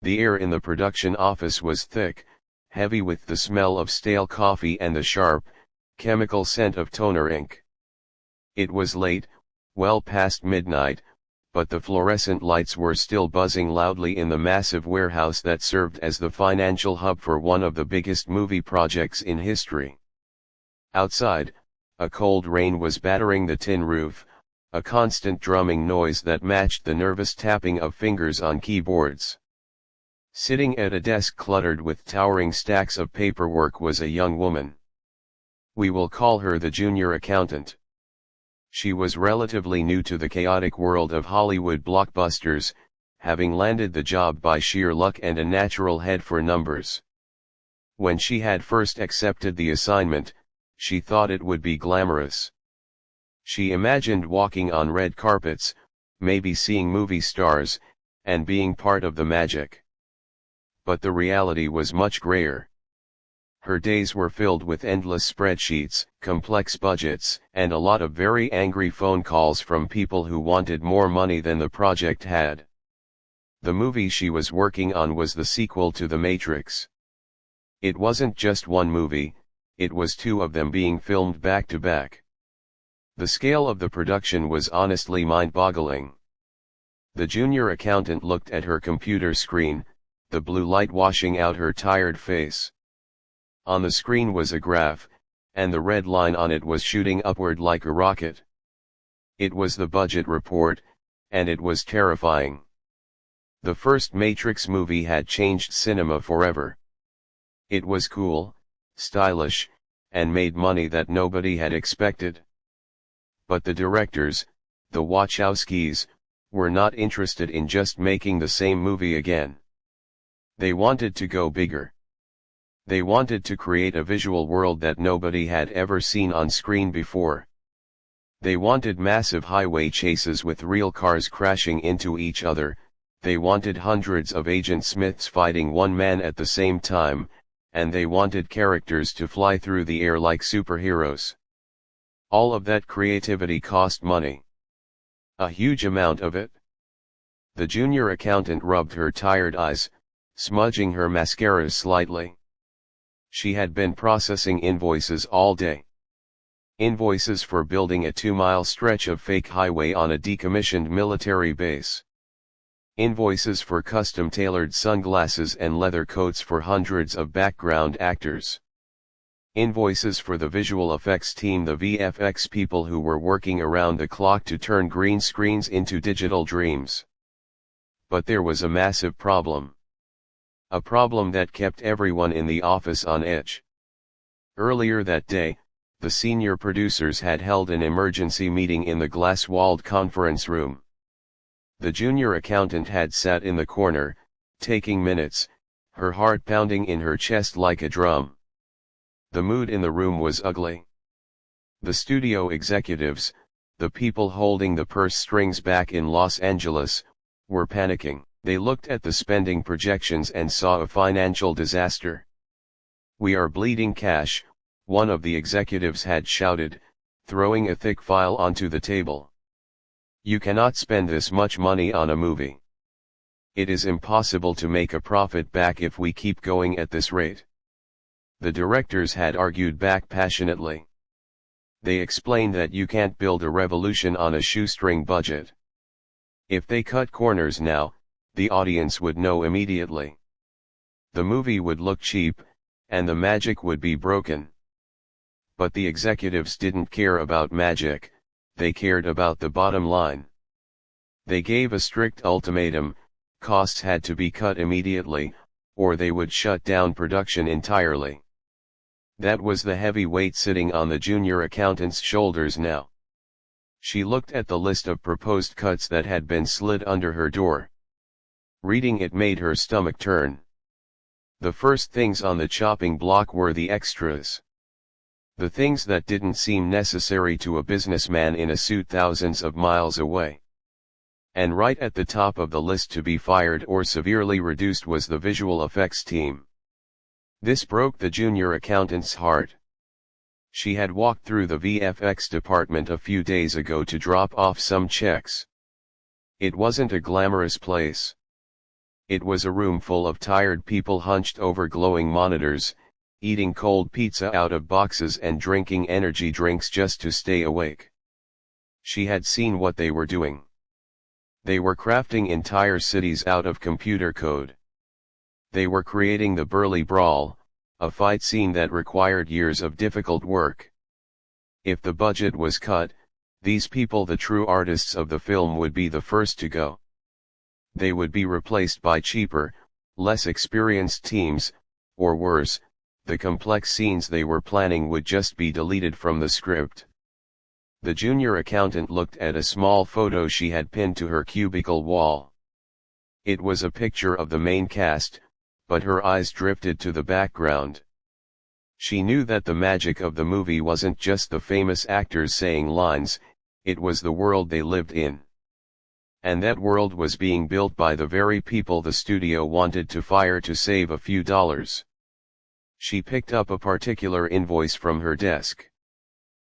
The air in the production office was thick, heavy with the smell of stale coffee and the sharp, chemical scent of toner ink. It was late, well past midnight, but the fluorescent lights were still buzzing loudly in the massive warehouse that served as the financial hub for one of the biggest movie projects in history. Outside, a cold rain was battering the tin roof, a constant drumming noise that matched the nervous tapping of fingers on keyboards. Sitting at a desk cluttered with towering stacks of paperwork was a young woman. We will call her the junior accountant. She was relatively new to the chaotic world of Hollywood blockbusters, having landed the job by sheer luck and a natural head for numbers. When she had first accepted the assignment, she thought it would be glamorous. She imagined walking on red carpets, maybe seeing movie stars, and being part of the magic. But the reality was much grayer. Her days were filled with endless spreadsheets, complex budgets, and a lot of very angry phone calls from people who wanted more money than the project had. The movie she was working on was the sequel to The Matrix. It wasn't just one movie, it was two of them being filmed back to back. The scale of the production was honestly mind-boggling. The junior accountant looked at her computer screen, the blue light washing out her tired face. On the screen was a graph, and the red line on it was shooting upward like a rocket. It was the budget report, and it was terrifying. The first Matrix movie had changed cinema forever. It was cool, stylish, and made money that nobody had expected. But the directors, the Wachowskis, were not interested in just making the same movie again. They wanted to go bigger. They wanted to create a visual world that nobody had ever seen on screen before. They wanted massive highway chases with real cars crashing into each other, they wanted hundreds of Agent Smiths fighting one man at the same time, and they wanted characters to fly through the air like superheroes. All of that creativity cost money. A huge amount of it. The junior accountant rubbed her tired eyes, smudging her mascara slightly. She had been processing invoices all day. Invoices for building a 2-mile stretch of fake highway on a decommissioned military base. Invoices for custom-tailored sunglasses and leather coats for hundreds of background actors. Invoices for the visual effects team, the VFX people who were working around the clock to turn green screens into digital dreams. But there was a massive problem. A problem that kept everyone in the office on edge. Earlier that day, the senior producers had held an emergency meeting in the glass-walled conference room. The junior accountant had sat in the corner, taking minutes, her heart pounding in her chest like a drum. The mood in the room was ugly. The studio executives, the people holding the purse strings back in Los Angeles, were panicking. They looked at the spending projections and saw a financial disaster. "We are bleeding cash," one of the executives had shouted, throwing a thick file onto the table. "You cannot spend this much money on a movie. It is impossible to make a profit back if we keep going at this rate." The directors had argued back passionately. They explained that you can't build a revolution on a shoestring budget. If they cut corners now, the audience would know immediately. The movie would look cheap, and the magic would be broken. But the executives didn't care about magic, they cared about the bottom line. They gave a strict ultimatum: costs had to be cut immediately, or they would shut down production entirely. That was the heavy weight sitting on the junior accountant's shoulders now. She looked at the list of proposed cuts that had been slid under her door. Reading it made her stomach turn. The first things on the chopping block were the extras. The things that didn't seem necessary to a businessman in a suit thousands of miles away. And right at the top of the list to be fired or severely reduced was the visual effects team. This broke the junior accountant's heart. She had walked through the VFX department a few days ago to drop off some checks. It wasn't a glamorous place. It was a room full of tired people hunched over glowing monitors, eating cold pizza out of boxes and drinking energy drinks just to stay awake. She had seen what they were doing. They were crafting entire cities out of computer code. They were creating the Burly Brawl, a fight scene that required years of difficult work. If the budget was cut, these people, the true artists of the film, would be the first to go. They would be replaced by cheaper, less experienced teams, or worse, the complex scenes they were planning would just be deleted from the script. The junior accountant looked at a small photo she had pinned to her cubicle wall. It was a picture of the main cast, but her eyes drifted to the background. She knew that the magic of the movie wasn't just the famous actors saying lines, it was the world they lived in. And that world was being built by the very people the studio wanted to fire to save a few dollars. She picked up a particular invoice from her desk.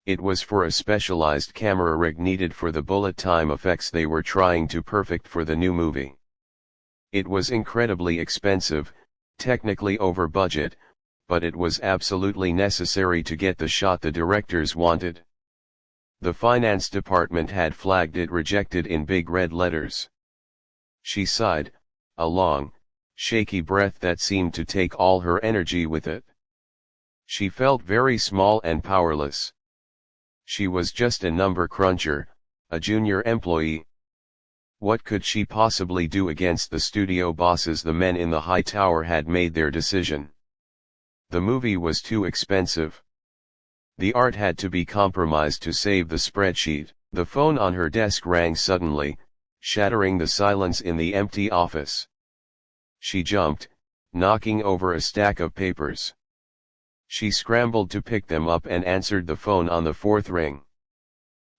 It was for a specialized camera rig needed for the bullet time effects they were trying to perfect for the new movie. It was incredibly expensive, technically over budget, but it was absolutely necessary to get the shot the directors wanted. The finance department had flagged it rejected in big red letters. She sighed, a long, shaky breath that seemed to take all her energy with it. She felt very small and powerless. She was just a number cruncher, a junior employee. What could she possibly do against the studio bosses? The men in the high tower had made their decision. The movie was too expensive. The art had to be compromised to save the spreadsheet. The phone on her desk rang suddenly, shattering the silence in the empty office. She jumped, knocking over a stack of papers. She scrambled to pick them up and answered the phone on the fourth ring.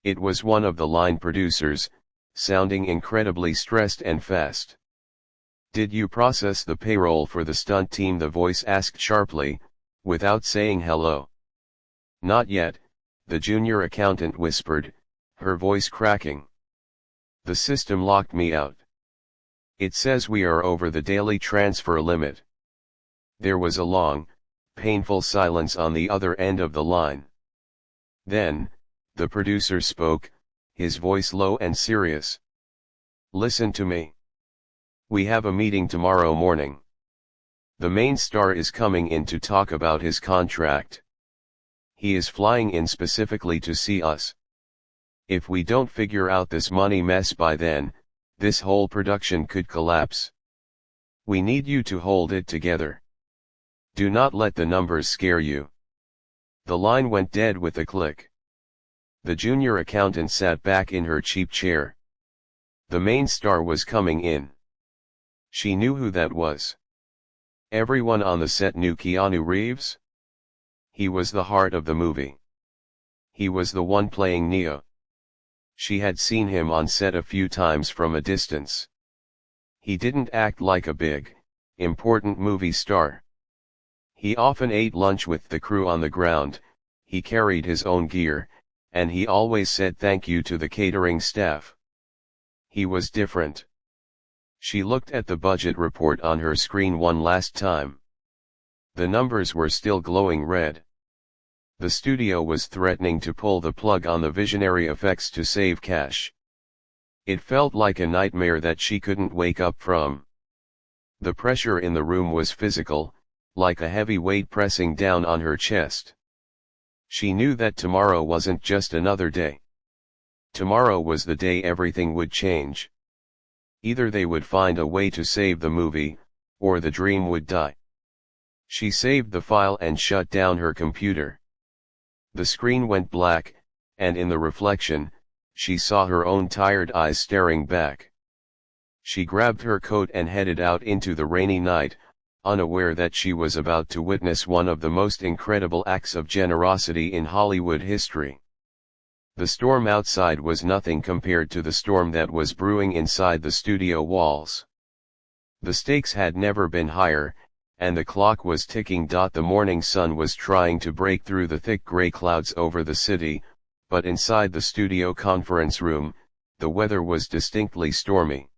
It was one of the line producers, sounding incredibly stressed and fast. "Did you process the payroll for the stunt team?" the voice asked sharply, without saying hello. "Not yet," the junior accountant whispered, her voice cracking. "The system locked me out. It says we are over the daily transfer limit." There was a long, painful silence on the other end of the line. Then, the producer spoke, his voice low and serious. "Listen to me. We have a meeting tomorrow morning. The main star is coming in to talk about his contract. He is flying in specifically to see us. If we don't figure out this money mess by then, this whole production could collapse. We need you to hold it together. Do not let the numbers scare you." The line went dead with a click. The junior accountant sat back in her cheap chair. The main star was coming in. She knew who that was. Everyone on the set knew Keanu Reeves. He was the heart of the movie. He was the one playing Neo. She had seen him on set a few times from a distance. He didn't act like a big, important movie star. He often ate lunch with the crew on the ground, he carried his own gear, and he always said thank you to the catering staff. He was different. She looked at the budget report on her screen one last time. The numbers were still glowing red. The studio was threatening to pull the plug on the visionary effects to save cash. It felt like a nightmare that she couldn't wake up from. The pressure in the room was physical, like a heavy weight pressing down on her chest. She knew that tomorrow wasn't just another day. Tomorrow was the day everything would change. Either they would find a way to save the movie, or the dream would die. She saved the file and shut down her computer. The screen went black, and in the reflection, she saw her own tired eyes staring back. She grabbed her coat and headed out into the rainy night, unaware that she was about to witness one of the most incredible acts of generosity in Hollywood history. The storm outside was nothing compared to the storm that was brewing inside the studio walls. The stakes had never been higher, and the clock was ticking. The morning sun was trying to break through the thick gray clouds over the city, but inside the studio conference room, the weather was distinctly stormy.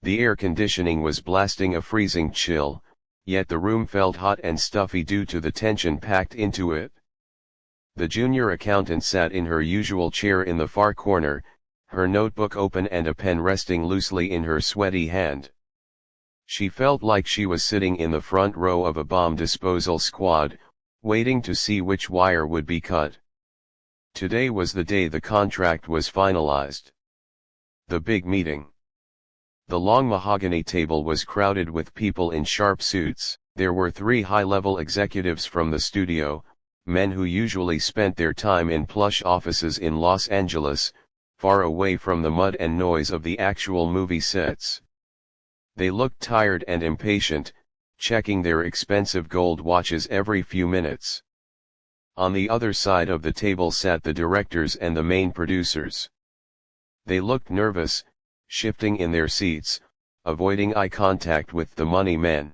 The air conditioning was blasting a freezing chill, yet the room felt hot and stuffy due to the tension packed into it. The junior accountant sat in her usual chair in the far corner, her notebook open and a pen resting loosely in her sweaty hand. She felt like she was sitting in the front row of a bomb disposal squad, waiting to see which wire would be cut. Today was the day the contract was finalized. The big meeting. The long mahogany table was crowded with people in sharp suits. There were 3 high-level executives from the studio, men who usually spent their time in plush offices in Los Angeles, far away from the mud and noise of the actual movie sets. They looked tired and impatient, checking their expensive gold watches every few minutes. On the other side of the table sat the directors and the main producers. They looked nervous, shifting in their seats, avoiding eye contact with the money men.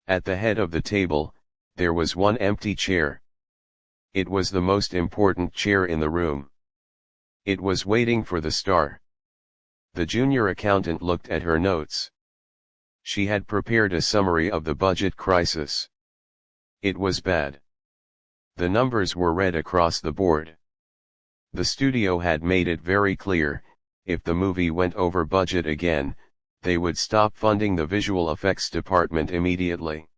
At the head of the table, there was one empty chair. It was the most important chair in the room. It was waiting for the star. The junior accountant looked at her notes. She had prepared a summary of the budget crisis. It was bad. The numbers were red across the board. The studio had made it very clear, if the movie went over budget again, they would stop funding the visual effects department immediately.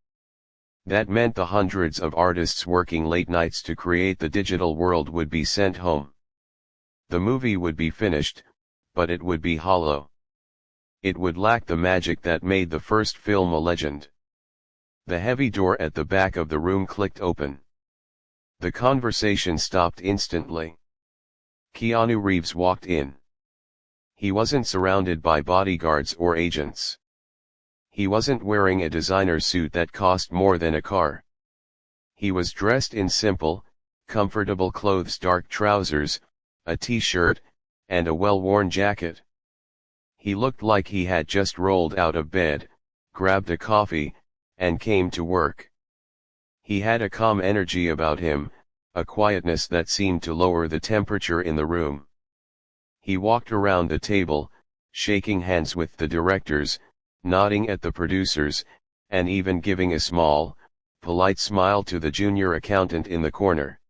That meant the hundreds of artists working late nights to create the digital world would be sent home. The movie would be finished, but it would be hollow. It would lack the magic that made the first film a legend. The heavy door at the back of the room clicked open. The conversation stopped instantly. Keanu Reeves walked in. He wasn't surrounded by bodyguards or agents. He wasn't wearing a designer suit that cost more than a car. He was dressed in simple, comfortable clothes: dark trousers, a t-shirt, and a well-worn jacket. He looked like he had just rolled out of bed, grabbed a coffee, and came to work. He had a calm energy about him, a quietness that seemed to lower the temperature in the room. He walked around the table, shaking hands with the directors, nodding at the producers, and even giving a small, polite smile to the junior accountant in the corner.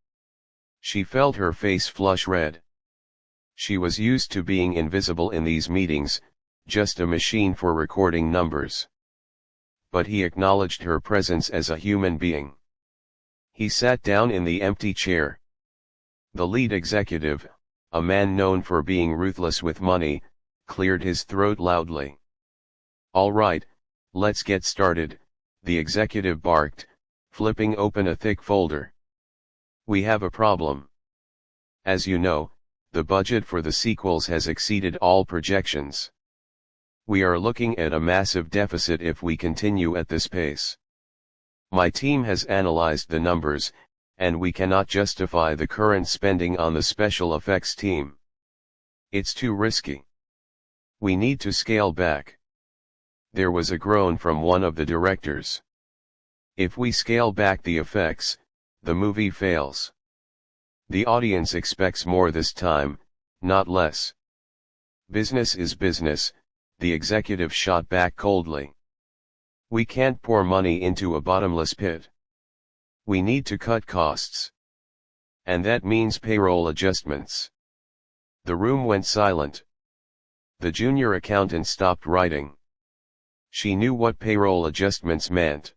She felt her face flush red. She was used to being invisible in these meetings, just a machine for recording numbers. But he acknowledged her presence as a human being. He sat down in the empty chair. The lead executive, a man known for being ruthless with money, cleared his throat loudly. "All right, let's get started," the executive barked, flipping open a thick folder. "We have a problem. As you know, the budget for the sequels has exceeded all projections. We are looking at a massive deficit if we continue at this pace. My team has analyzed the numbers, and we cannot justify the current spending on the special effects team. It's too risky. We need to scale back." There was a groan from one of the directors. "If we scale back the effects, the movie fails. The audience expects more this time, not less." "Business is business," the executive shot back coldly. "We can't pour money into a bottomless pit. We need to cut costs. And that means payroll adjustments." The room went silent. The junior accountant stopped writing. She knew what payroll adjustments meant.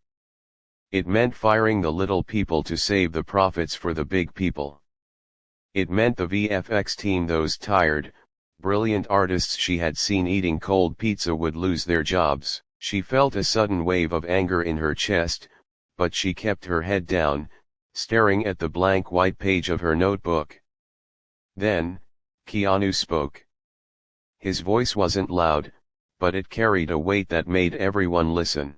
It meant firing the little people to save the profits for the big people. It meant the VFX team, those tired, brilliant artists she had seen eating cold pizza, would lose their jobs. She felt a sudden wave of anger in her chest, but she kept her head down, staring at the blank white page of her notebook. Then, Keanu spoke. His voice wasn't loud, but it carried a weight that made everyone listen.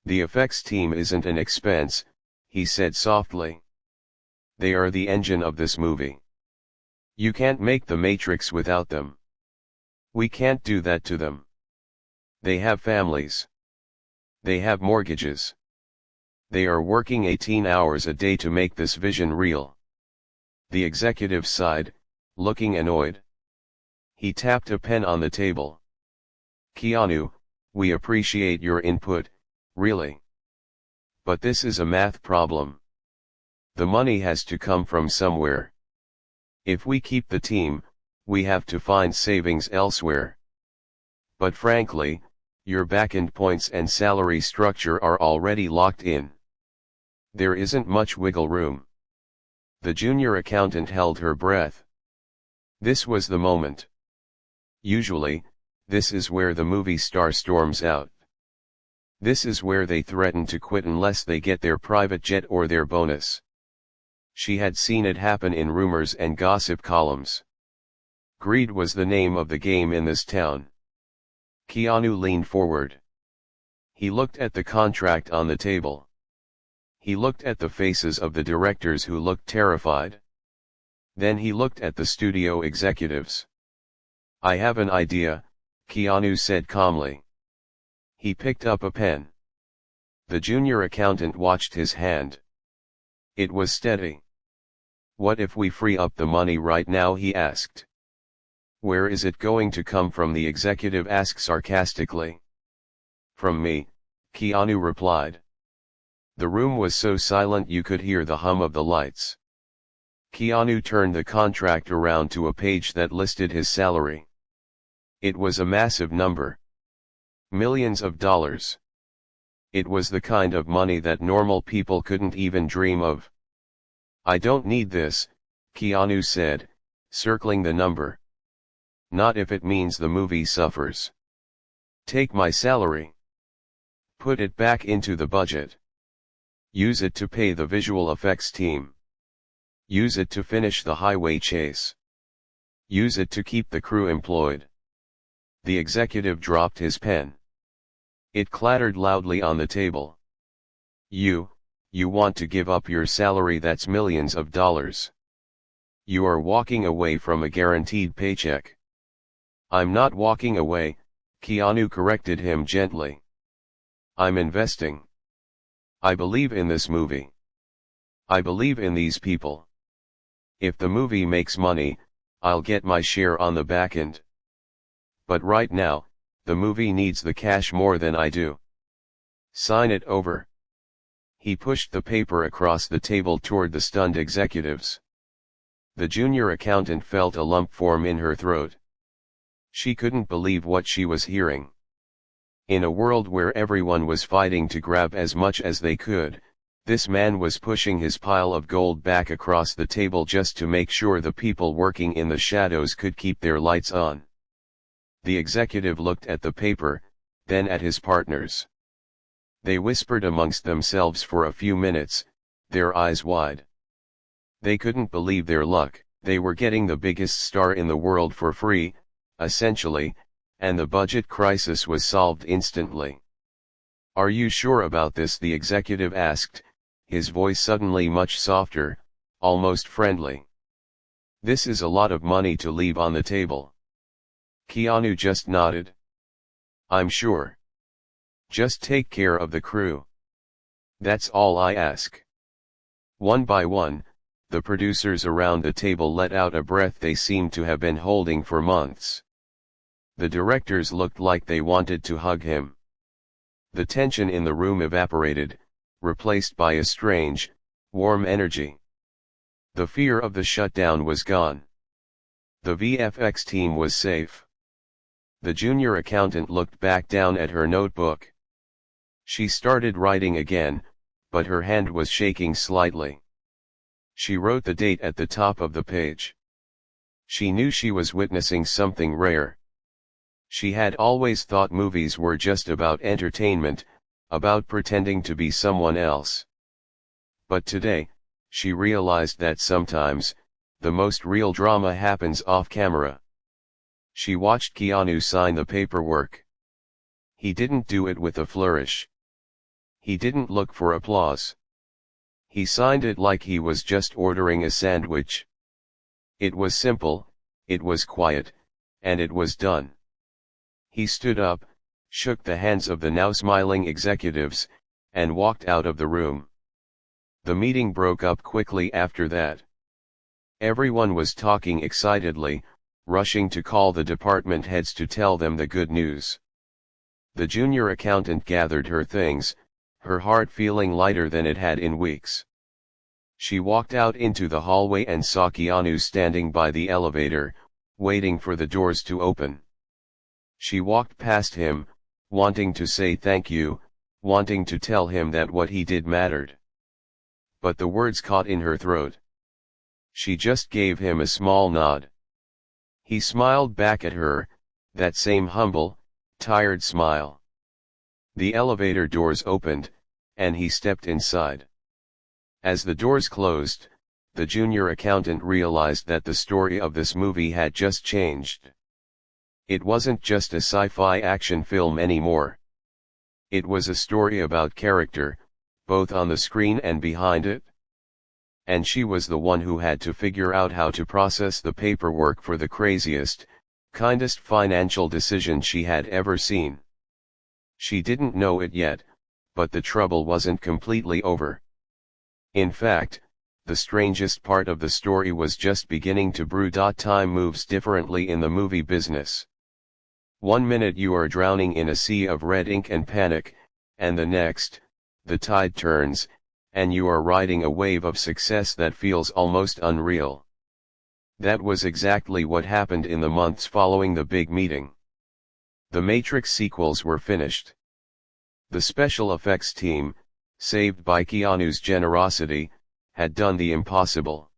"The effects team isn't an expense," he said softly. "They are the engine of this movie. You can't make The Matrix without them. We can't do that to them. They have families. They have mortgages. They are working 18 hours a day to make this vision real." The executive sighed, looking annoyed. He tapped a pen on the table. Keanu, we appreciate your input, really. But this is a math problem. The money has to come from somewhere. If we keep the team, we have to find savings elsewhere. But frankly, your backend points and salary structure are already locked in. There isn't much wiggle room. The junior accountant held her breath. This was the moment. Usually, this is where the movie star storms out. This is where they threaten to quit unless they get their private jet or their bonus. She had seen it happen in rumors and gossip columns. Greed was the name of the game in this town. Keanu leaned forward. He looked at the contract on the table. He looked at the faces of the directors who looked terrified. Then he looked at the studio executives. I have an idea, Keanu said calmly. He picked up a pen. The junior accountant watched his hand. It was steady. What if we free up the money right now, he asked. Where is it going to come from, the executive asked sarcastically. From me, Keanu replied. The room was so silent you could hear the hum of the lights. Keanu turned the contract around to a page that listed his salary. It was a massive number. Millions of dollars. It was the kind of money that normal people couldn't even dream of. I don't need this, Keanu said, circling the number. Not if it means the movie suffers. Take my salary. Put it back into the budget. Use it to pay the visual effects team. Use it to finish the highway chase. Use it to keep the crew employed. The executive dropped his pen. It clattered loudly on the table. You want to give up your salary that's millions of dollars. You are walking away from a guaranteed paycheck. I'm not walking away, Keanu corrected him gently. I'm investing. I believe in this movie. I believe in these people. If the movie makes money, I'll get my share on the back end. But right now, the movie needs the cash more than I do. Sign it over. He pushed the paper across the table toward the stunned executives. The junior accountant felt a lump form in her throat. She couldn't believe what she was hearing. In a world where everyone was fighting to grab as much as they could, this man was pushing his pile of gold back across the table just to make sure the people working in the shadows could keep their lights on. The executive looked at the paper, then at his partners. They whispered amongst themselves for a few minutes, their eyes wide. They couldn't believe their luck. They were getting the biggest star in the world for free, essentially, and the budget crisis was solved instantly. Are you sure about this? The executive asked, his voice suddenly much softer, almost friendly. This is a lot of money to leave on the table. Keanu just nodded. I'm sure. Just take care of the crew. That's all I ask. One by one, the producers around the table let out a breath they seemed to have been holding for months. The directors looked like they wanted to hug him. The tension in the room evaporated, replaced by a strange, warm energy. The fear of the shutdown was gone. The VFX team was safe. The junior accountant looked back down at her notebook. She started writing again, but her hand was shaking slightly. She wrote the date at the top of the page. She knew she was witnessing something rare. She had always thought movies were just about entertainment, about pretending to be someone else. But today, she realized that sometimes, the most real drama happens off camera. She watched Keanu sign the paperwork. He didn't do it with a flourish. He didn't look for applause. He signed it like he was just ordering a sandwich. It was simple, it was quiet, and it was done. He stood up, shook the hands of the now smiling executives, and walked out of the room. The meeting broke up quickly after that. Everyone was talking excitedly, rushing to call the department heads to tell them the good news. The junior accountant gathered her things, her heart feeling lighter than it had in weeks. She walked out into the hallway and saw Keanu standing by the elevator, waiting for the doors to open. She walked past him, wanting to say thank you, wanting to tell him that what he did mattered. But the words caught in her throat. She just gave him a small nod. He smiled back at her, that same humble, tired smile. The elevator doors opened, and he stepped inside. As the doors closed, the junior accountant realized that the story of this movie had just changed. It wasn't just a sci-fi action film anymore. It was a story about character, both on the screen and behind it. And she was the one who had to figure out how to process the paperwork for the craziest, kindest financial decision she had ever seen. She didn't know it yet, but the trouble wasn't completely over. In fact, the strangest part of the story was just beginning to brew. Time moves differently in the movie business. One minute you are drowning in a sea of red ink and panic, and the next, the tide turns, and you are riding a wave of success that feels almost unreal. That was exactly what happened in the months following the big meeting. The Matrix sequels were finished. The special effects team, saved by Keanu's generosity, had done the impossible.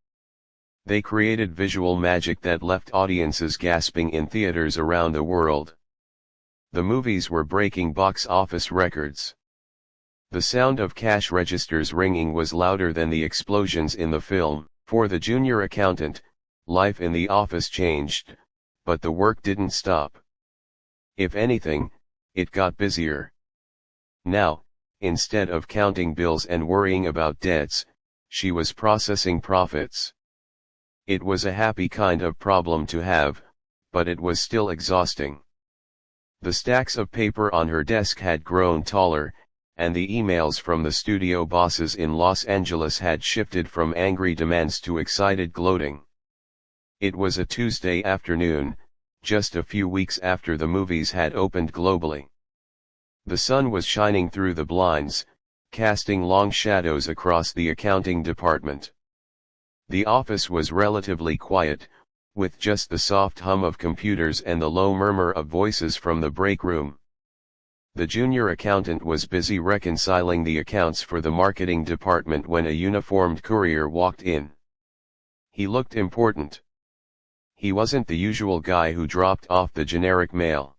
They created visual magic that left audiences gasping in theaters around the world. The movies were breaking box office records. The sound of cash registers ringing was louder than the explosions in the film. For the junior accountant, life in the office changed, but the work didn't stop. If anything, it got busier. Now, instead of counting bills and worrying about debts, she was processing profits. It was a happy kind of problem to have, but it was still exhausting. The stacks of paper on her desk had grown taller, and the emails from the studio bosses in Los Angeles had shifted from angry demands to excited gloating. It was a Tuesday afternoon, just a few weeks after the movies had opened globally. The sun was shining through the blinds, casting long shadows across the accounting department. The office was relatively quiet, with just the soft hum of computers and the low murmur of voices from the break room. The junior accountant was busy reconciling the accounts for the marketing department when a uniformed courier walked in. He looked important. He wasn't the usual guy who dropped off the generic mail.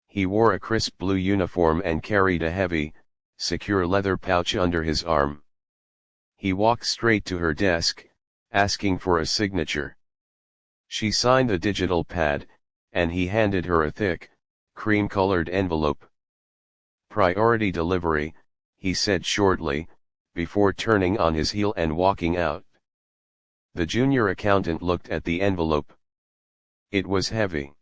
He wore a crisp blue uniform and carried a heavy, secure leather pouch under his arm. He walked straight to her desk, asking for a signature. She signed the digital pad, and he handed her a thick, cream-colored envelope. "Priority delivery," he said shortly, before turning on his heel and walking out. The junior accountant looked at the envelope. It was heavy.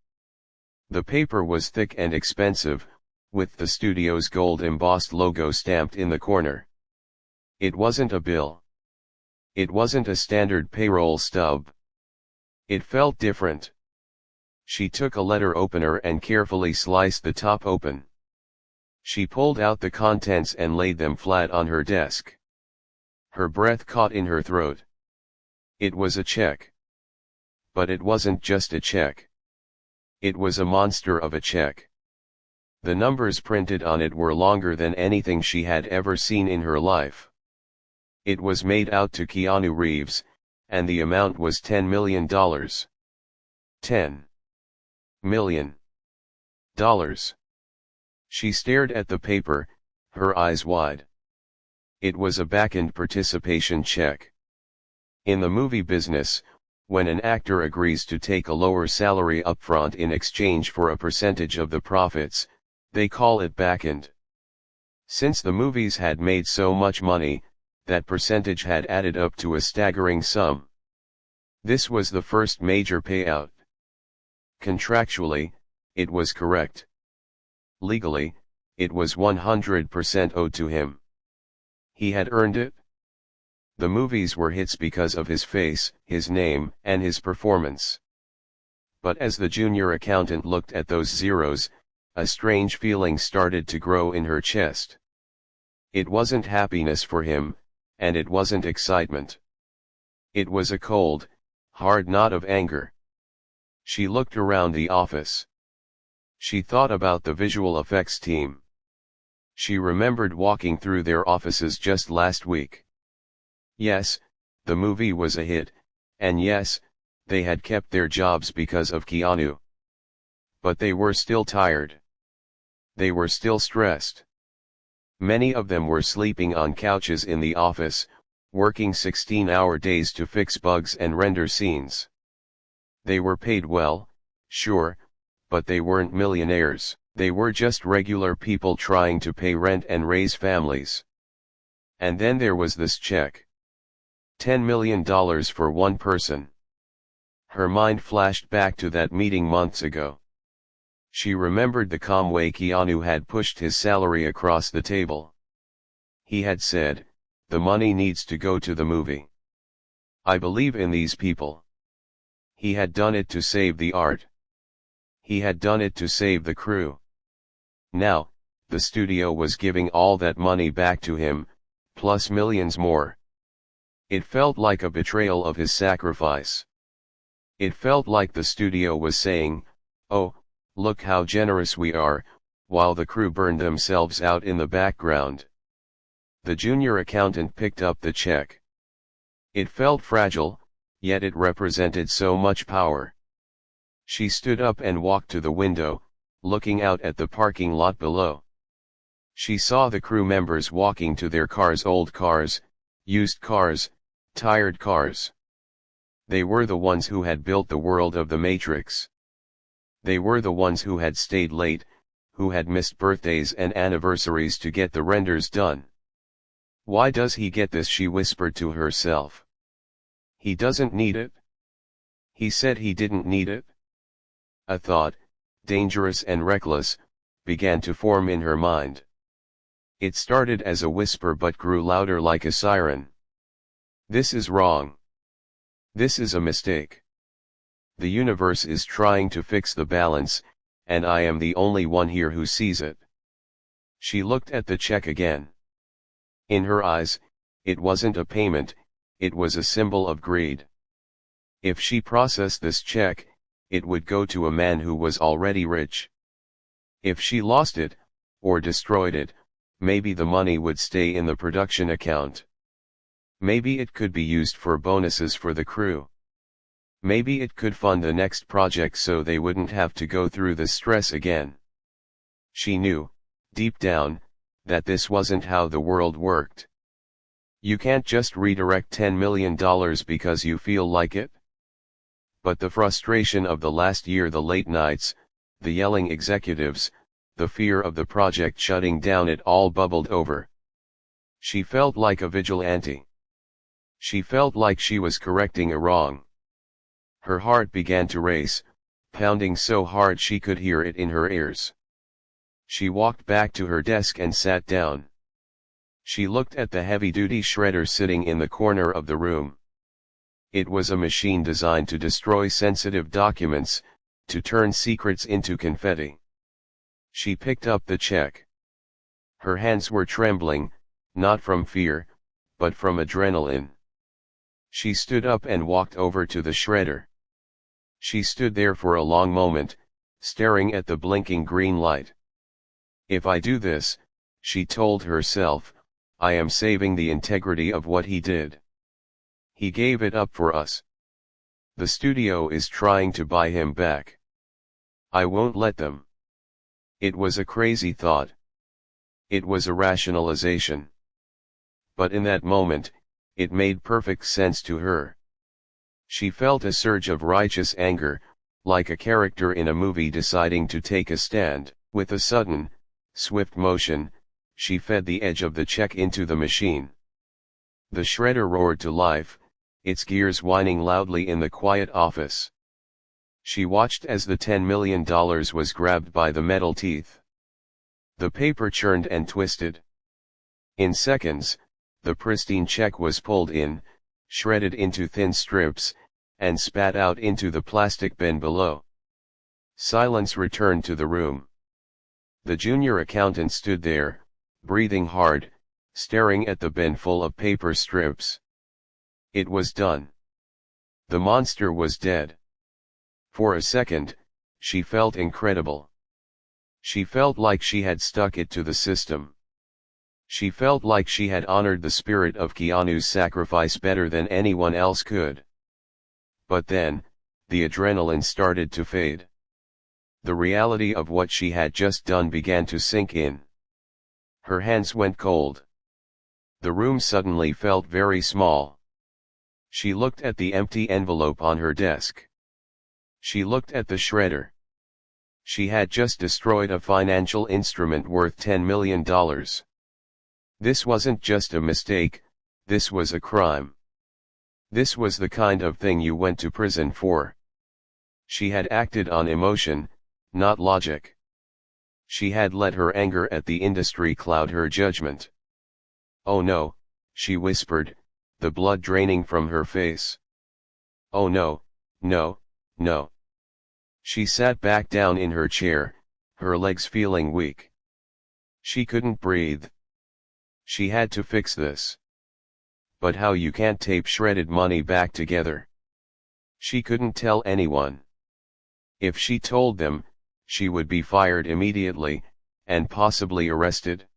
The paper was thick and expensive, with the studio's gold-embossed logo stamped in the corner. It wasn't a bill. It wasn't a standard payroll stub. It felt different. She took a letter opener and carefully sliced the top open. She pulled out the contents and laid them flat on her desk. Her breath caught in her throat. It was a check. But it wasn't just a check. It was a monster of a check. The numbers printed on it were longer than anything she had ever seen in her life. It was made out to Keanu Reeves, and the amount was $10 million. $10 million. She stared at the paper, her eyes wide. It was a back-end participation check. In the movie business, when an actor agrees to take a lower salary upfront in exchange for a percentage of the profits, they call it back-end. Since the movies had made so much money, that percentage had added up to a staggering sum. This was the first major payout. Contractually, it was correct. Legally, it was 100% owed to him. He had earned it. The movies were hits because of his face, his name, and his performance. But as the junior accountant looked at those zeros, A strange feeling started to grow in her chest. It wasn't happiness for him, and it wasn't excitement. It was a cold, hard knot of anger. She looked around the office. She thought about the visual effects team. She remembered walking through their offices just last week. Yes, the movie was a hit, and yes, they had kept their jobs because of Keanu. But they were still tired. They were still stressed. Many of them were sleeping on couches in the office, working 16-hour days to fix bugs and render scenes. They were paid well, sure, but they weren't millionaires. They were just regular people trying to pay rent and raise families. And then there was this check. $10 million for one person. Her mind flashed back to that meeting months ago. She remembered the calm way Keanu had pushed his salary across the table. He had said, "The money needs to go to the movie. I believe in these people." He had done it to save the art. He had done it to save the crew. Now, the studio was giving all that money back to him, plus millions more. It felt like a betrayal of his sacrifice. It felt like the studio was saying, "Oh, look how generous we are," while the crew burned themselves out in the background. The junior accountant picked up the check. It felt fragile, yet it represented so much power. She stood up and walked to the window, looking out at the parking lot below. She saw the crew members walking to their cars, old cars, used cars, tired cars. They were the ones who had built the world of the Matrix. They were the ones who had stayed late, who had missed birthdays and anniversaries to get the renders done. "Why does he get this?" she whispered to herself. "He doesn't need it. He said he didn't need it." A thought, dangerous and reckless, began to form in her mind. It started as a whisper but grew louder like a siren. "This is wrong. This is a mistake. The universe is trying to fix the balance, and I am the only one here who sees it." She looked at the check again. In her eyes, it wasn't a payment, it was a symbol of greed. If she processed this check, it would go to a man who was already rich. If she lost it, or destroyed it, maybe the money would stay in the production account. Maybe it could be used for bonuses for the crew. Maybe it could fund the next project so they wouldn't have to go through the stress again. She knew, deep down, that this wasn't how the world worked. You can't just redirect $10 million because you feel like it. But the frustration of the last year, the late nights, the yelling executives, the fear of the project shutting down, it all bubbled over. She felt like a vigilante. She felt like she was correcting a wrong. Her heart began to race, pounding so hard she could hear it in her ears. She walked back to her desk and sat down. She looked at the heavy-duty shredder sitting in the corner of the room. It was a machine designed to destroy sensitive documents, to turn secrets into confetti. She picked up the check. Her hands were trembling, not from fear, but from adrenaline. She stood up and walked over to the shredder. She stood there for a long moment, staring at the blinking green light. "If I do this," she told herself, "I am saving the integrity of what he did. He gave it up for us. The studio is trying to buy him back. I won't let them." It was a crazy thought. It was a rationalization. But in that moment, it made perfect sense to her. She felt a surge of righteous anger, like a character in a movie deciding to take a stand. With a sudden, swift motion, she fed the edge of the check into the machine. The shredder roared to life, its gears whining loudly in the quiet office. She watched as the $10 million was grabbed by the metal teeth. The paper churned and twisted. In seconds, the pristine check was pulled in, shredded into thin strips, and spat out into the plastic bin below. Silence returned to the room. The junior accountant stood there, breathing hard, staring at the bin full of paper strips. It was done. The monster was dead. For a second, she felt incredible. She felt like she had stuck it to the system. She felt like she had honored the spirit of Keanu's sacrifice better than anyone else could. But then, the adrenaline started to fade. The reality of what she had just done began to sink in. Her hands went cold. The room suddenly felt very small. She looked at the empty envelope on her desk. She looked at the shredder. She had just destroyed a financial instrument worth $10 million. This wasn't just a mistake, this was a crime. This was the kind of thing you went to prison for. She had acted on emotion, not logic. She had let her anger at the industry cloud her judgment. "Oh no," she whispered, the blood draining from her face. "Oh no, no, no." She sat back down in her chair, her legs feeling weak. She couldn't breathe. She had to fix this. But how? You can't tape shredded money back together. She couldn't tell anyone. If she told them, she would be fired immediately, and possibly arrested.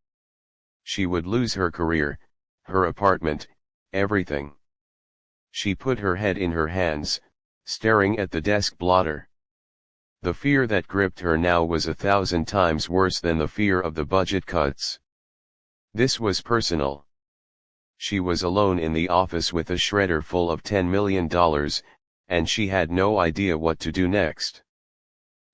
She would lose her career, her apartment, everything. She put her head in her hands, staring at the desk blotter. The fear that gripped her now was 1,000 times worse than the fear of the budget cuts. This was personal. She was alone in the office with a shredder full of $10 million, and she had no idea what to do next.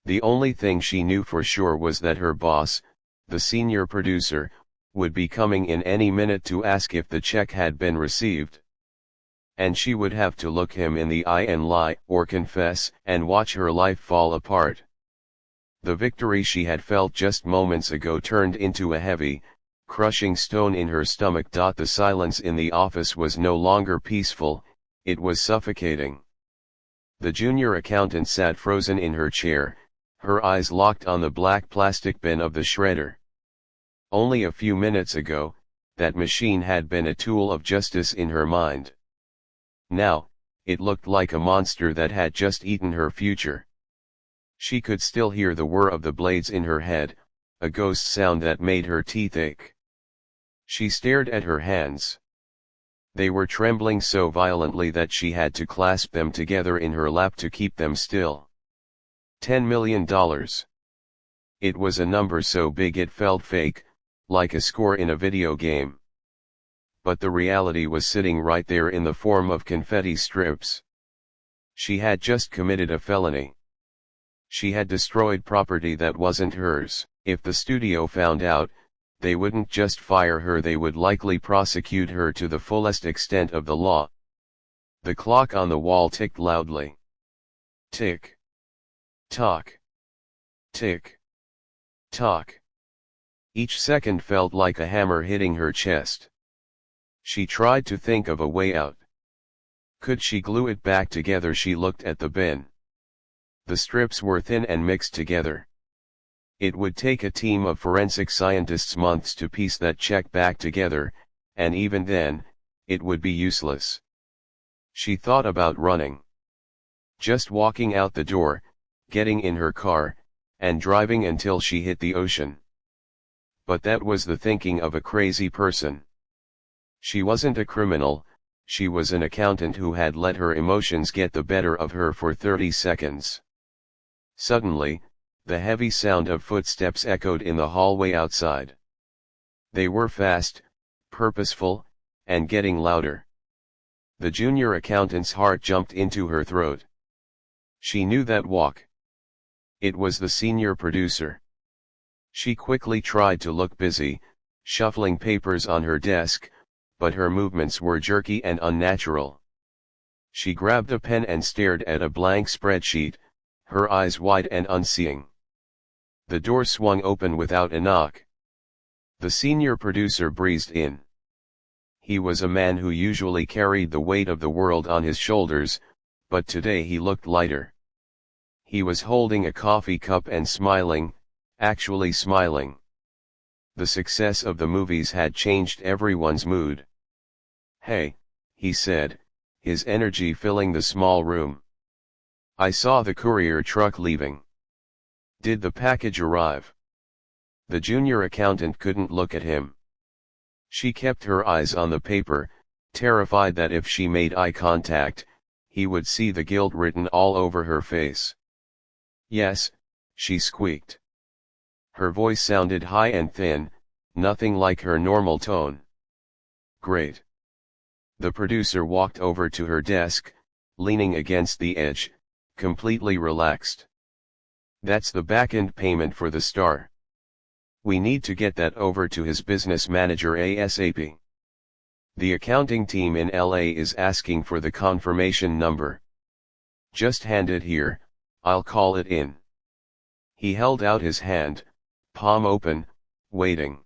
The only thing she knew for sure was that her boss, the senior producer, would be coming in any minute to ask if the check had been received. And she would have to look him in the eye and lie or confess and watch her life fall apart. The victory she had felt just moments ago turned into a heavy, crushing stone in her stomach. The silence in the office was no longer peaceful, it was suffocating. The junior accountant sat frozen in her chair, her eyes locked on the black plastic bin of the shredder. Only a few minutes ago, that machine had been a tool of justice in her mind. Now, it looked like a monster that had just eaten her future. She could still hear the whir of the blades in her head, a ghost sound that made her teeth ache. She stared at her hands. They were trembling so violently that she had to clasp them together in her lap to keep them still. $10 million. It was a number so big it felt fake, like a score in a video game. But the reality was sitting right there in the form of confetti strips. She had just committed a felony. She had destroyed property that wasn't hers. If the studio found out, they wouldn't just fire her, they would likely prosecute her to the fullest extent of the law. The clock on the wall ticked loudly. Tick. Tock. Tick. Tock. Each second felt like a hammer hitting her chest. She tried to think of a way out. Could she glue it back together? She looked at the bin. The strips were thin and mixed together. It would take a team of forensic scientists months to piece that check back together, and even then, it would be useless. She thought about running. Just walking out the door, getting in her car, and driving until she hit the ocean. But that was the thinking of a crazy person. She wasn't a criminal, she was an accountant who had let her emotions get the better of her for 30 seconds. Suddenly, the heavy sound of footsteps echoed in the hallway outside. They were fast, purposeful, and getting louder. The junior accountant's heart jumped into her throat. She knew that walk. It was the senior producer. She quickly tried to look busy, shuffling papers on her desk, but her movements were jerky and unnatural. She grabbed a pen and stared at a blank spreadsheet, her eyes wide and unseeing. The door swung open without a knock. The senior producer breezed in. He was a man who usually carried the weight of the world on his shoulders, but today he looked lighter. He was holding a coffee cup and smiling, actually smiling. The success of the movies had changed everyone's mood. "Hey," he said, his energy filling the small room. "I saw the courier truck leaving. Did the package arrive?" The junior accountant couldn't look at him. She kept her eyes on the paper, terrified that if she made eye contact, he would see the guilt written all over her face. "Yes," she squeaked. Her voice sounded high and thin, nothing like her normal tone. "Great." The producer walked over to her desk, leaning against the edge, completely relaxed. "That's the back-end payment for the star. We need to get that over to his business manager ASAP. The accounting team in LA is asking for the confirmation number. Just hand it here, I'll call it in." He held out his hand, palm open, waiting.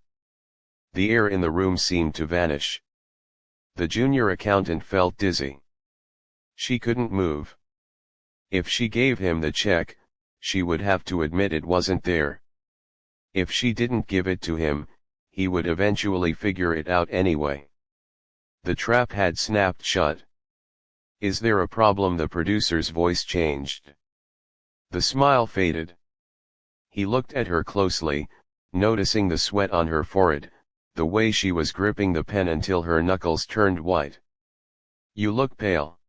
The air in the room seemed to vanish. The junior accountant felt dizzy. She couldn't move. If she gave him the check, she would have to admit it wasn't there. If she didn't give it to him, he would eventually figure it out anyway. The trap had snapped shut. "Is there a problem?" The producer's voice changed. The smile faded. He looked at her closely, noticing the sweat on her forehead, the way she was gripping the pen until her knuckles turned white. "You look pale.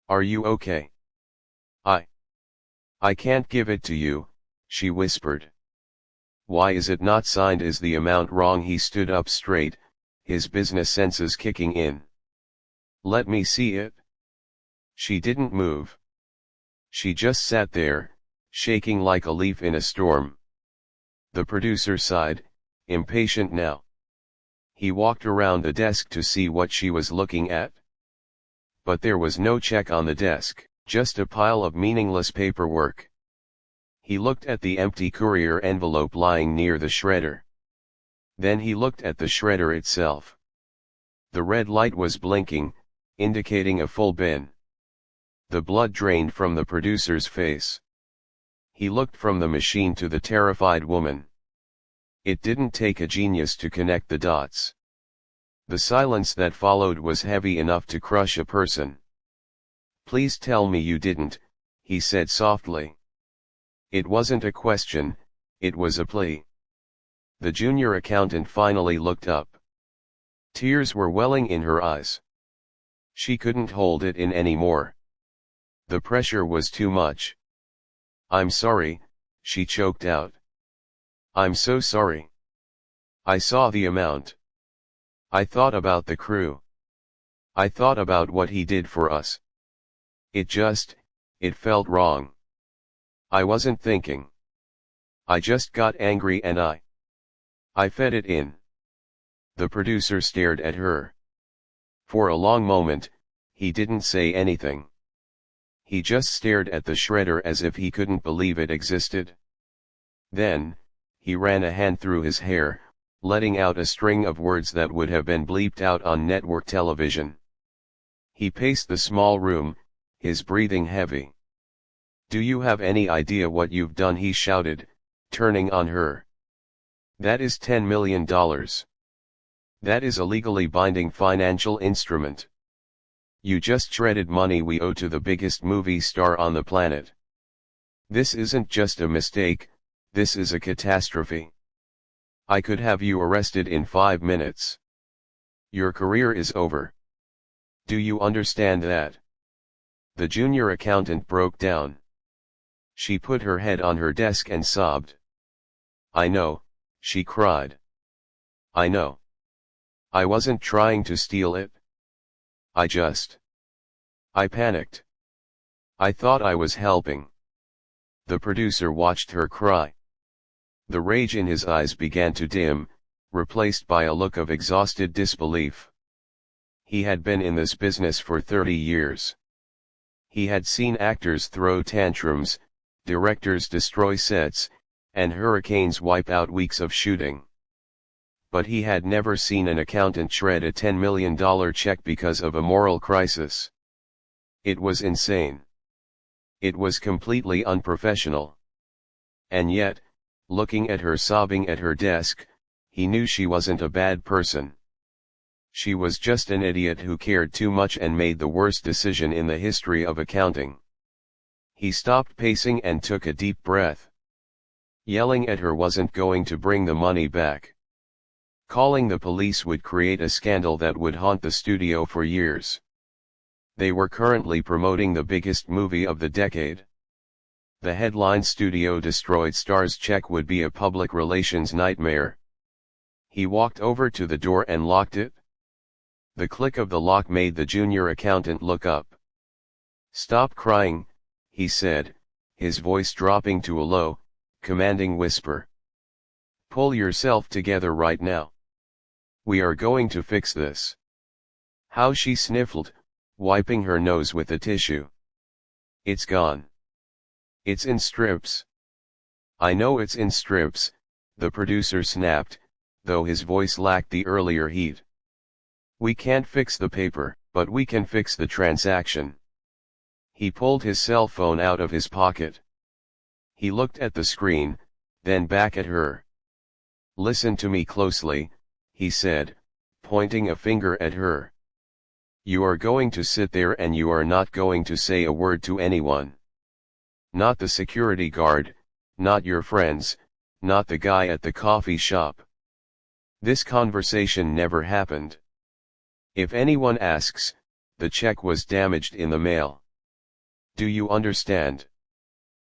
Are you okay?" I can't give it to you," she whispered. "Why is it not signed? Is the amount wrong?" He stood up straight, his business senses kicking in. "Let me see it." She didn't move. She just sat there, shaking like a leaf in a storm. The producer sighed, impatient now. He walked around the desk to see what she was looking at. But there was no check on the desk, just a pile of meaningless paperwork. He looked at the empty courier envelope lying near the shredder. Then he looked at the shredder itself. The red light was blinking, indicating a full bin. The blood drained from the producer's face. He looked from the machine to the terrified woman. It didn't take a genius to connect the dots. The silence that followed was heavy enough to crush a person. "Please tell me you didn't," he said softly. It wasn't a question, it was a plea. The junior accountant finally looked up. Tears were welling in her eyes. She couldn't hold it in anymore. The pressure was too much. "I'm sorry," she choked out. "I'm so sorry. I saw the amount. I thought about the crew. I thought about what he did for us. It felt wrong. I wasn't thinking. I just got angry and I fed it in." The producer stared at her. For a long moment, he didn't say anything. He just stared at the shredder as if he couldn't believe it existed. Then, he ran a hand through his hair, letting out a string of words that would have been bleeped out on network television. He paced the small room, his breathing heavy. "Do you have any idea what you've done?" he shouted, turning on her. "That is $10 million. That is a legally binding financial instrument. You just shredded money we owe to the biggest movie star on the planet. This isn't just a mistake, this is a catastrophe. I could have you arrested in 5 minutes. Your career is over. Do you understand that?" The junior accountant broke down. She put her head on her desk and sobbed. "I know," she cried. "I know. I wasn't trying to steal it. I panicked. I thought I was helping." The producer watched her cry. The rage in his eyes began to dim, replaced by a look of exhausted disbelief. He had been in this business for 30 years. He had seen actors throw tantrums, directors destroy sets, and hurricanes wipe out weeks of shooting. But he had never seen an accountant shred a $10 million check because of a moral crisis. It was insane. It was completely unprofessional. And yet, looking at her sobbing at her desk, he knew she wasn't a bad person. She was just an idiot who cared too much and made the worst decision in the history of accounting. He stopped pacing and took a deep breath. Yelling at her wasn't going to bring the money back. Calling the police would create a scandal that would haunt the studio for years. They were currently promoting the biggest movie of the decade. The headline "Studio Destroyed Stars check" would be a public relations nightmare. He walked over to the door and locked it. The click of the lock made the junior accountant look up. "Stop crying," he said, his voice dropping to a low, commanding whisper. "Pull yourself together right now. We are going to fix this." How she sniffled, wiping her nose with a tissue. "It's gone. It's in strips." "I know it's in strips," the producer snapped, though his voice lacked the earlier heat. "We can't fix the paper, but we can fix the transaction." He pulled his cell phone out of his pocket. He looked at the screen, then back at her. "Listen to me closely," he said, pointing a finger at her. "You are going to sit there and you are not going to say a word to anyone. Not the security guard, not your friends, not the guy at the coffee shop. This conversation never happened. If anyone asks, the check was damaged in the mail. Do you understand?"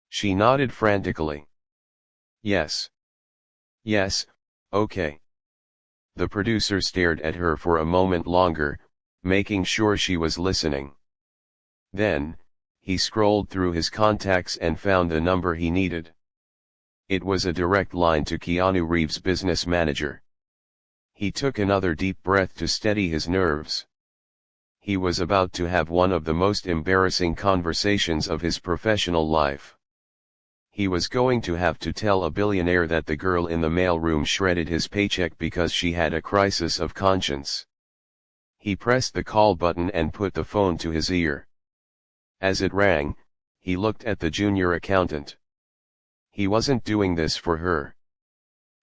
She nodded frantically. "Yes. Yes, okay." The producer stared at her for a moment longer, making sure she was listening. Then, he scrolled through his contacts and found the number he needed. It was a direct line to Keanu Reeves' business manager. He took another deep breath to steady his nerves. He was about to have one of the most embarrassing conversations of his professional life. He was going to have to tell a billionaire that the girl in the mailroom shredded his paycheck because she had a crisis of conscience. He pressed the call button and put the phone to his ear. As it rang, he looked at the junior accountant. He wasn't doing this for her.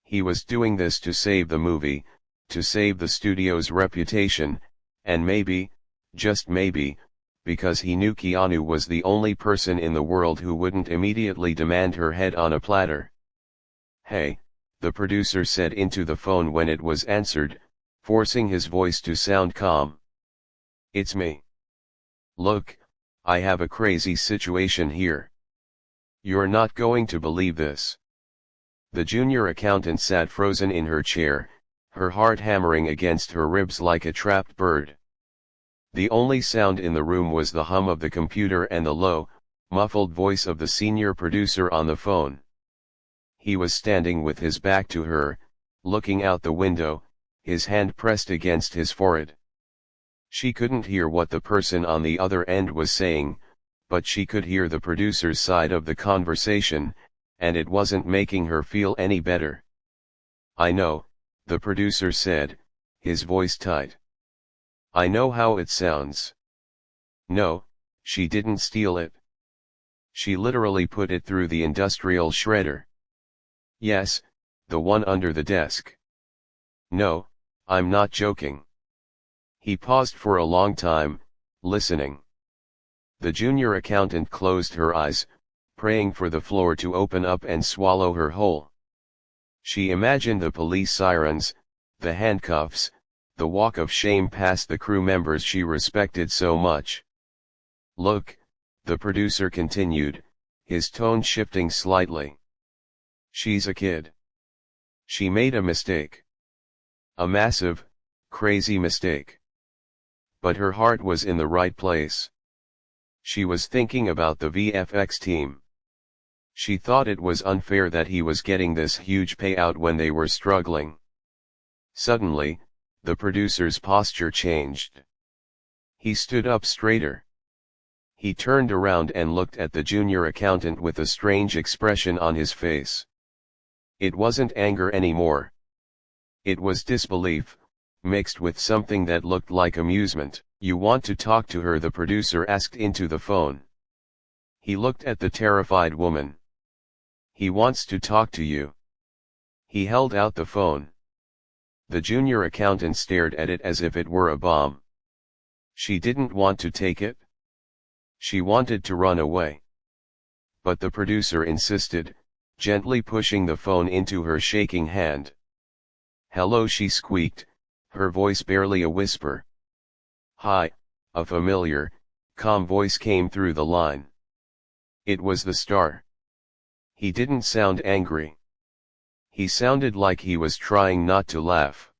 He was doing this to save the movie, to save the studio's reputation, and maybe, just maybe, because he knew Keanu was the only person in the world who wouldn't immediately demand her head on a platter. "Hey," the producer said into the phone when it was answered, forcing his voice to sound calm. "It's me. Look, I have a crazy situation here. You're not going to believe this." The junior accountant sat frozen in her chair, her heart hammering against her ribs like a trapped bird. The only sound in the room was the hum of the computer and the low, muffled voice of the senior producer on the phone. He was standing with his back to her, looking out the window, his hand pressed against his forehead. She couldn't hear what the person on the other end was saying, but she could hear the producer's side of the conversation, and it wasn't making her feel any better. "I know," the producer said, his voice tight. "I know how it sounds. No, she didn't steal it. She literally put it through the industrial shredder. Yes, the one under the desk. No, I'm not joking." He paused for a long time, listening. The junior accountant closed her eyes, praying for the floor to open up and swallow her whole. She imagined the police sirens, the handcuffs, the walk of shame past the crew members she respected so much. "Look," the producer continued, his tone shifting slightly. "She's a kid. She made a mistake. A massive, crazy mistake. But her heart was in the right place. She was thinking about the VFX team. She thought it was unfair that he was getting this huge payout when they were struggling." Suddenly, the producer's posture changed. He stood up straighter. He turned around and looked at the junior accountant with a strange expression on his face. It wasn't anger anymore. It was disbelief, mixed with something that looked like amusement. "You want to talk to her?" the producer asked into the phone. He looked at the terrified woman. "He wants to talk to you." He held out the phone. The junior accountant stared at it as if it were a bomb. She didn't want to take it. She wanted to run away. But the producer insisted, gently pushing the phone into her shaking hand. "Hello," she squeaked, her voice barely a whisper. "Hi," a familiar, calm voice came through the line. It was the star. He didn't sound angry. He sounded like he was trying not to laugh.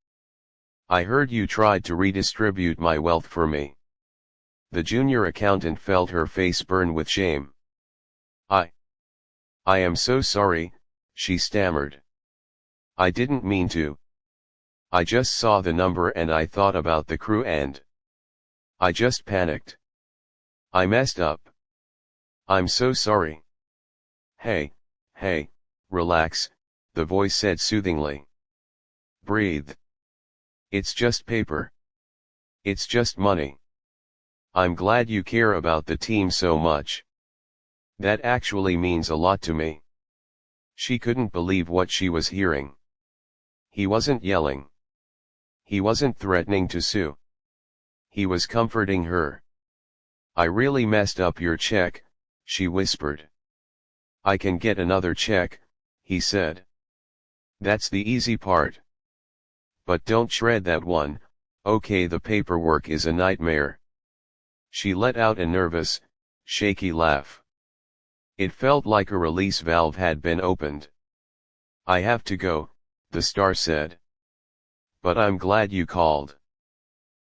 "I heard you tried to redistribute my wealth for me." The junior accountant felt her face burn with shame. I am so sorry," she stammered. "I didn't mean to. I just saw the number and I thought about the crew and I just panicked. I messed up. I'm so sorry." Hey, relax," the voice said soothingly. "Breathe. It's just paper. It's just money. I'm glad you care about the team so much. That actually means a lot to me." She couldn't believe what she was hearing. He wasn't yelling. He wasn't threatening to sue. He was comforting her. "I really messed up your check," she whispered. "I can get another check," he said. "That's the easy part. But don't shred that one, okay? The paperwork is a nightmare." She let out a nervous, shaky laugh. It felt like a release valve had been opened. "I have to go," the star said. "But I'm glad you called.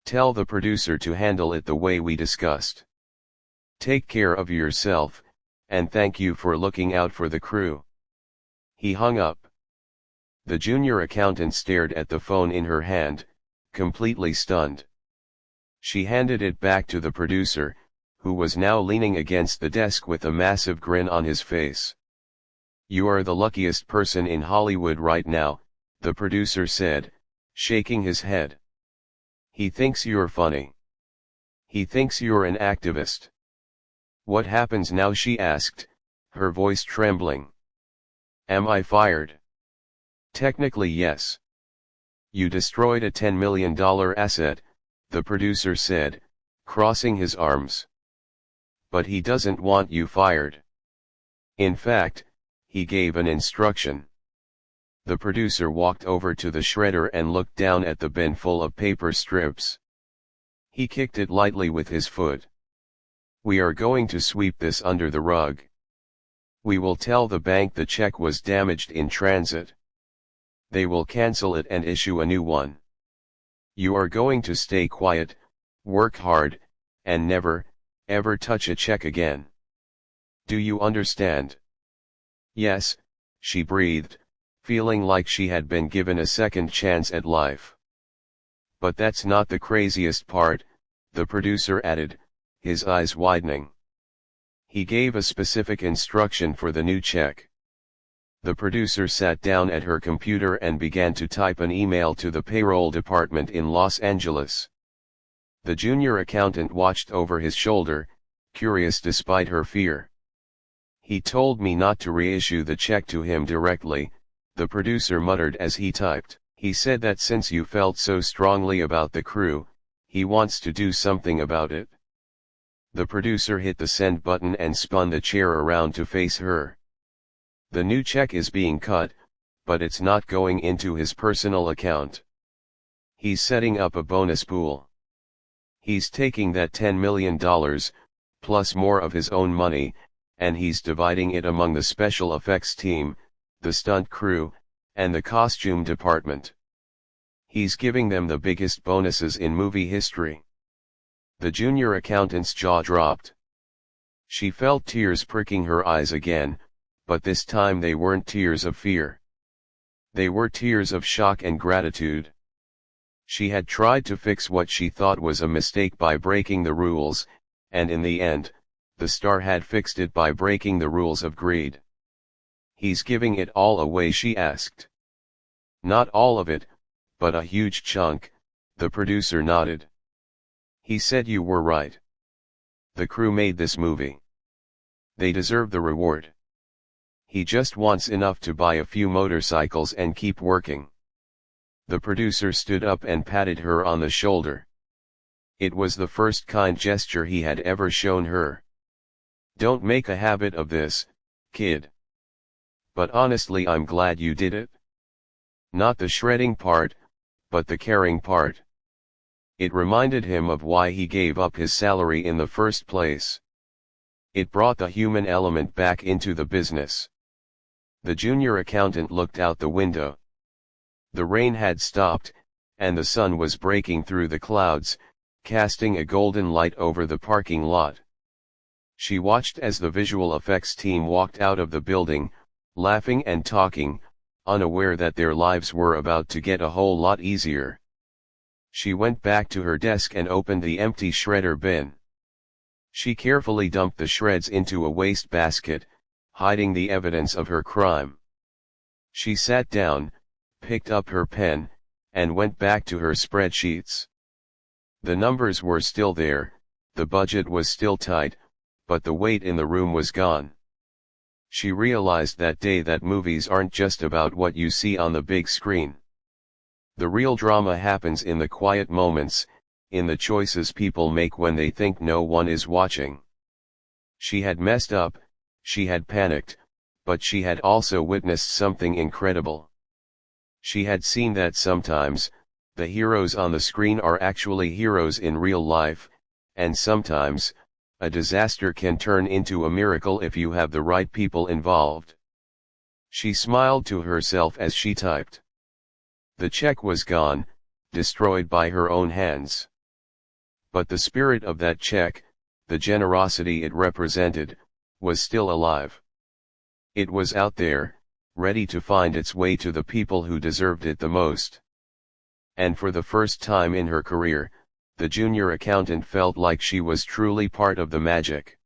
Tell the producer to handle it the way we discussed. Take care of yourself, and thank you for looking out for the crew." He hung up. The junior accountant stared at the phone in her hand, completely stunned. She handed it back to the producer, who was now leaning against the desk with a massive grin on his face. "You are the luckiest person in Hollywood right now," the producer said, shaking his head. "He thinks you're funny. He thinks you're an activist." "What happens now?" she asked, her voice trembling. "Am I fired?" "Technically yes. You destroyed a $10 million asset," the producer said, crossing his arms. "But he doesn't want you fired. In fact, he gave an instruction." The producer walked over to the shredder and looked down at the bin full of paper strips. He kicked it lightly with his foot. "We are going to sweep this under the rug. We will tell the bank the check was damaged in transit. They will cancel it and issue a new one. You are going to stay quiet, work hard, and never, ever touch a check again. Do you understand?" "Yes," she breathed, feeling like she had been given a second chance at life. "But that's not the craziest part," the producer added, his eyes widening. "He gave a specific instruction for the new check." The producer sat down at her computer and began to type an email to the payroll department in Los Angeles. The junior accountant watched over his shoulder, curious despite her fear. "He told me not to reissue the check to him directly," the producer muttered as he typed. "He said that since you felt so strongly about the crew, he wants to do something about it." The producer hit the send button and spun the chair around to face her. "The new check is being cut, but it's not going into his personal account. He's setting up a bonus pool. He's taking that $10 million, plus more of his own money, and he's dividing it among the special effects team, the stunt crew, and the costume department. He's giving them the biggest bonuses in movie history." The junior accountant's jaw dropped. She felt tears pricking her eyes again, but this time they weren't tears of fear. They were tears of shock and gratitude. She had tried to fix what she thought was a mistake by breaking the rules, and in the end, the star had fixed it by breaking the rules of greed. "He's giving it all away?" she asked. "Not all of it, but a huge chunk," the producer nodded. "He said you were right. The crew made this movie. They deserve the reward. He just wants enough to buy a few motorcycles and keep working." The producer stood up and patted her on the shoulder. It was the first kind gesture he had ever shown her. "Don't make a habit of this, kid. But honestly, I'm glad you did it. Not the shredding part, but the caring part." It reminded him of why he gave up his salary in the first place. It brought the human element back into the business. The junior accountant looked out the window. The rain had stopped, and the sun was breaking through the clouds, casting a golden light over the parking lot. She watched as the visual effects team walked out of the building, laughing and talking, unaware that their lives were about to get a whole lot easier. She went back to her desk and opened the empty shredder bin. She carefully dumped the shreds into a waste basket, hiding the evidence of her crime. She sat down, picked up her pen, and went back to her spreadsheets. The numbers were still there, the budget was still tight, but the weight in the room was gone. She realized that day that movies aren't just about what you see on the big screen. The real drama happens in the quiet moments, in the choices people make when they think no one is watching. She had messed up, she had panicked, but she had also witnessed something incredible. She had seen that sometimes, the heroes on the screen are actually heroes in real life, and sometimes, a disaster can turn into a miracle if you have the right people involved. She smiled to herself as she typed. The check was gone, destroyed by her own hands. But the spirit of that check, the generosity it represented, was still alive. It was out there, ready to find its way to the people who deserved it the most. And for the first time in her career, the junior accountant felt like she was truly part of the magic.